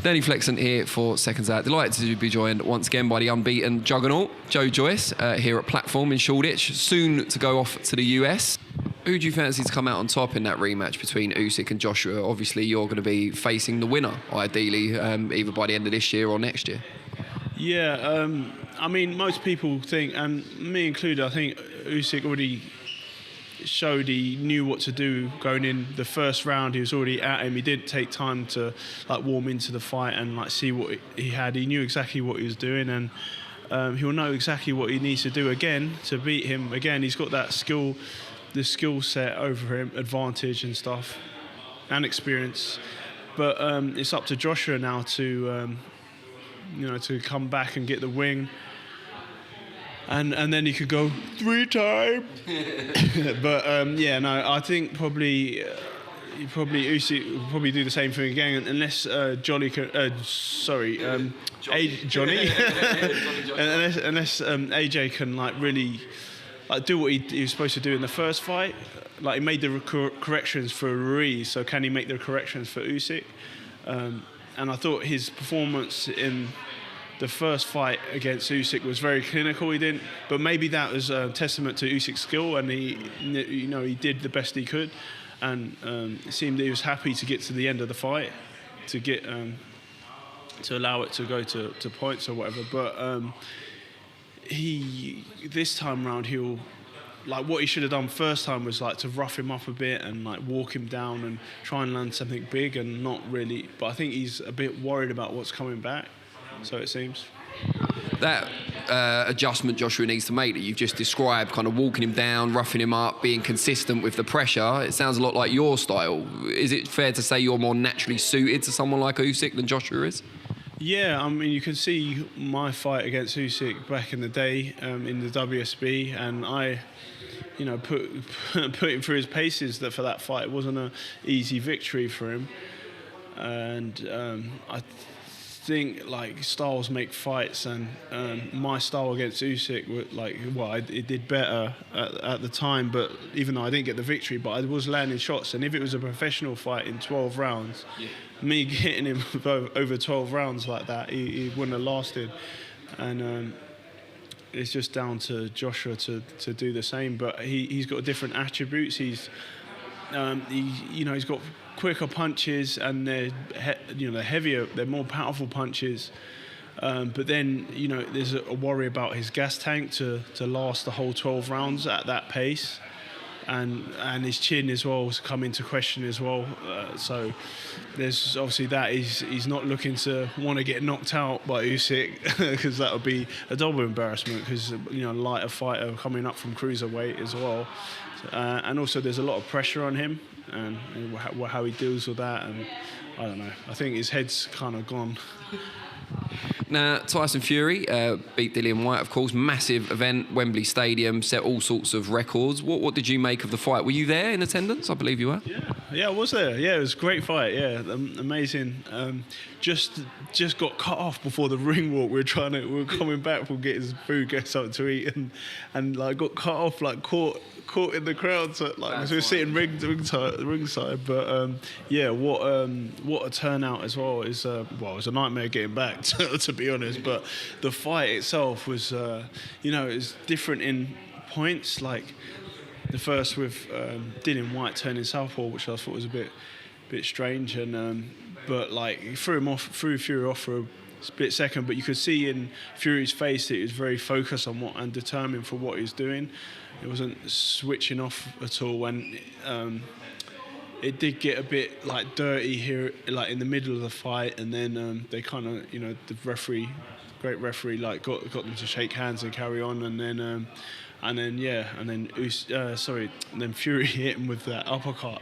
Danny Flexant here for Seconds Out. Delighted to be joined once again by the unbeaten juggernaut, Joe Joyce, here at Platform in Shoreditch, soon to go off to the US. Who do you fancy to come out on top in that rematch between Usyk and Joshua? Obviously, you're going to be facing the winner, ideally, either by the end of this year or next year. Yeah, I mean, most people think, and me included, I think Usyk already showed he knew what to do going in the first round. He was already at him. He didn't take time to like warm into the fight and like see what he had. He knew exactly what he was doing, and he'll know exactly what he needs to do again to beat him again. He's got that skill, the skill set over him, advantage and stuff, and experience. But it's up to Joshua now to to come back and get the wing. And then he could go 3 times. But I think probably Usyk will probably do the same thing again, unless Johnny can. Johnny. unless AJ can like really like do what he was supposed to do in the first fight. Like he made the corrections for Ruiz, so can he make the corrections for Usyk? And I thought his performance in the first fight against Usyk was very clinical. He didn't, but maybe that was a testament to Usyk's skill, and he did the best he could, and it seemed that he was happy to get to the end of the fight, to get to allow it to go to points or whatever. But this time round he'll like what he should have done first time was like to rough him up a bit and like walk him down and try and land something big, and not really. But I think he's a bit worried about what's coming back. So it seems. That adjustment Joshua needs to make that you've just described, kind of walking him down, roughing him up, being consistent with the pressure, it sounds a lot like your style. Is it fair to say you're more naturally suited to someone like Usyk than Joshua is? Yeah, I mean, you can see my fight against Usyk back in the day in the WSB, and I put him through his paces for that fight. It wasn't an easy victory for him. And I think like styles make fights, and my style against Usyk it did better at the time, but even though I didn't get the victory, but I was landing shots, and if it was a professional fight in 12 rounds, me getting him over 12 rounds like that, he wouldn't have lasted. And it's just down to Joshua to do the same, but he's got different attributes. He's got quicker punches, and they're heavier, they're more powerful punches. But then there's a worry about his gas tank to last the whole 12 rounds at that pace, and his chin as well has come into question as well. So there's obviously that he's not looking to want to get knocked out by Usyk because that would be a double embarrassment, because lighter fighter coming up from cruiserweight as well. And also there's a lot of pressure on him, and how he deals with that, and I don't know. I think his head's kind of gone. Now, Tyson Fury beat Dillian Whyte, of course. Massive event, Wembley Stadium, set all sorts of records. What did you make of the fight? Were you there in attendance? I believe you were. Yeah, I was there. Yeah, it was a great fight. Yeah, amazing. Just got cut off before the ring walk. We were coming back from getting food, get something to eat, and like got cut off, like caught in the crowd. So we were sitting ringside. But what a turnout as well. It was a nightmare getting back to be honest. But the fight itself was, it's different in points. Like the first with Dillian Whyte turning Southpaw, which I thought was a bit strange, and but like he threw Fury off for a split second, but you could see in Fury's face that he was very focused on and determined for what he was doing. It wasn't switching off at all. And it did get a bit like dirty here, like in the middle of the fight, and then they kind of, the great referee, like got them to shake hands and carry on, and then Fury hit him with that uppercut,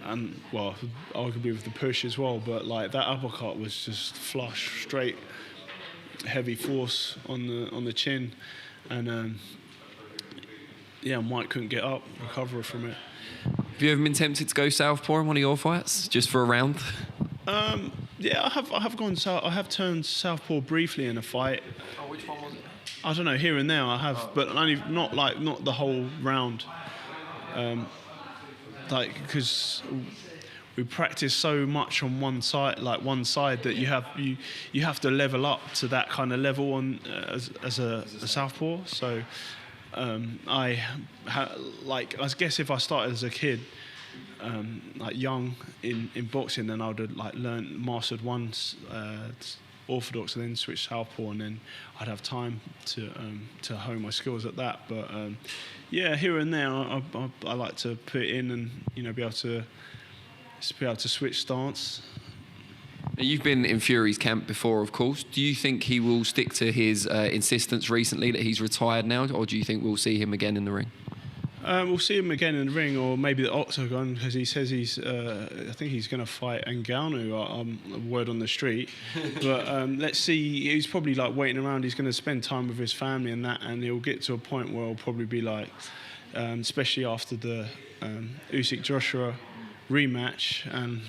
and well, arguably with the push as well, but like that uppercut was just flush, straight, heavy force on the chin, and Mike couldn't get up, recover from it. Have you ever been tempted to go Southpaw in one of your fights, just for a round? Yeah, I have gone South. I have turned Southpaw briefly in a fight. Oh, which one was it? I don't know, here and there I have, but only not the whole round. Because we practice so much on one side, that you have to level up to that kind of level on as a southpaw. So I guess if I started as a kid, like young in boxing, then I would have like mastered one orthodox and then switch southpaw, and then I'd have time to hone my skills at that. But yeah, here and there I like to put it in and be able to switch stance. You've been in Fury's camp before, of course. Do you think he will stick to his insistence recently that he's retired now, or do you think we'll see him again in the ring? We'll see him again in the ring, or maybe the octagon, because he says I think he's going to fight Ngannou, word on the street. But let's see. He's probably like waiting around. He's going to spend time with his family and that, and he'll get to a point where he'll probably be like, especially after the Usyk Joshua rematch, and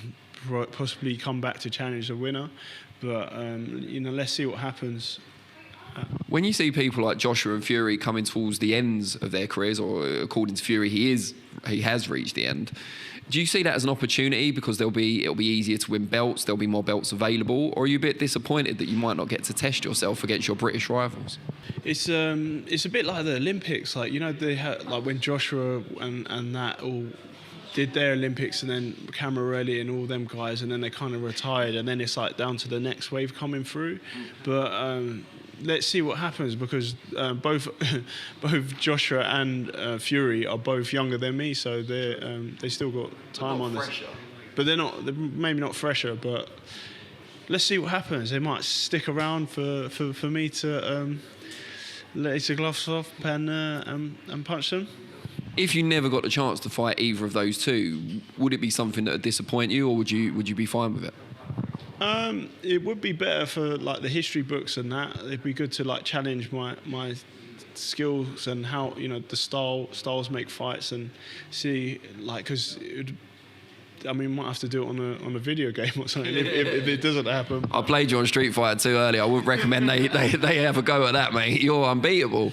possibly come back to challenge the winner. But let's see what happens. When you see people like Joshua and Fury coming towards the ends of their careers, or according to Fury, he has reached the end, do you see that as an opportunity because it'll be easier to win belts, there'll be more belts available, or are you a bit disappointed that you might not get to test yourself against your British rivals? It's a bit like the Olympics, like they had, like when Joshua and that all did their Olympics, and then Camarelli and all them guys, and then they kind of retired, and then it's like down to the next wave coming through. But let's see what happens, because both Joshua and Fury are both younger than me, so they still got time on this. But they're maybe not fresher. But let's see what happens. They might stick around for me to let the gloves off and punch them. If you never got the chance to fight either of those two, would it be something that would disappoint you, or would you be fine with it? It would be better for like the history books and that. It'd be good to like challenge my skills and how the styles make fights, and see like, because we might have to do it on a video game or something if it doesn't happen. I played you on Street Fighter 2 earlier. I wouldn't recommend they have a go at that, mate. You're unbeatable.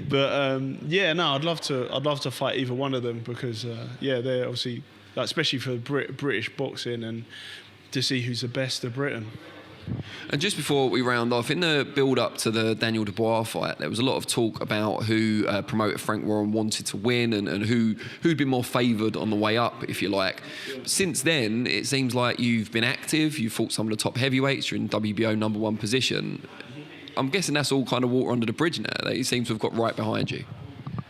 But I'd love to fight either one of them, because they're obviously, like, especially for British boxing, and to see who's the best of Britain. And just before we round off, in the build-up to the Daniel Dubois fight, there was a lot of talk about who promoter Frank Warren wanted to win, and who'd been more favoured on the way up, if you like. Since then, it seems like you've been active, you've fought some of the top heavyweights, you're in WBO #1 position. I'm guessing that's all kind of water under the bridge now. They seem to have got right behind you.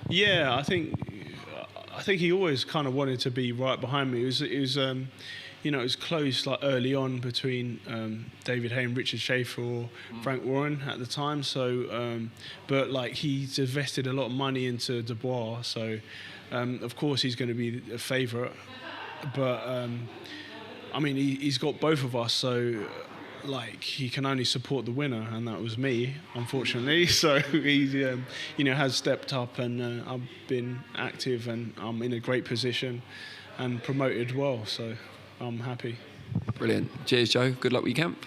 Yeah, I think he always kind of wanted to be right behind me. It was close, like early on, between David Haye and Richard Schaefer or Frank Warren at the time. So, but like, he's invested a lot of money into Dubois, so of course he's going to be a favourite. But he's got both of us, so like, he can only support the winner, and that was me, unfortunately. So he's has stepped up, and I've been active, and I'm in a great position and promoted well, so I'm happy. Brilliant. Cheers, Joe. Good luck with your camp.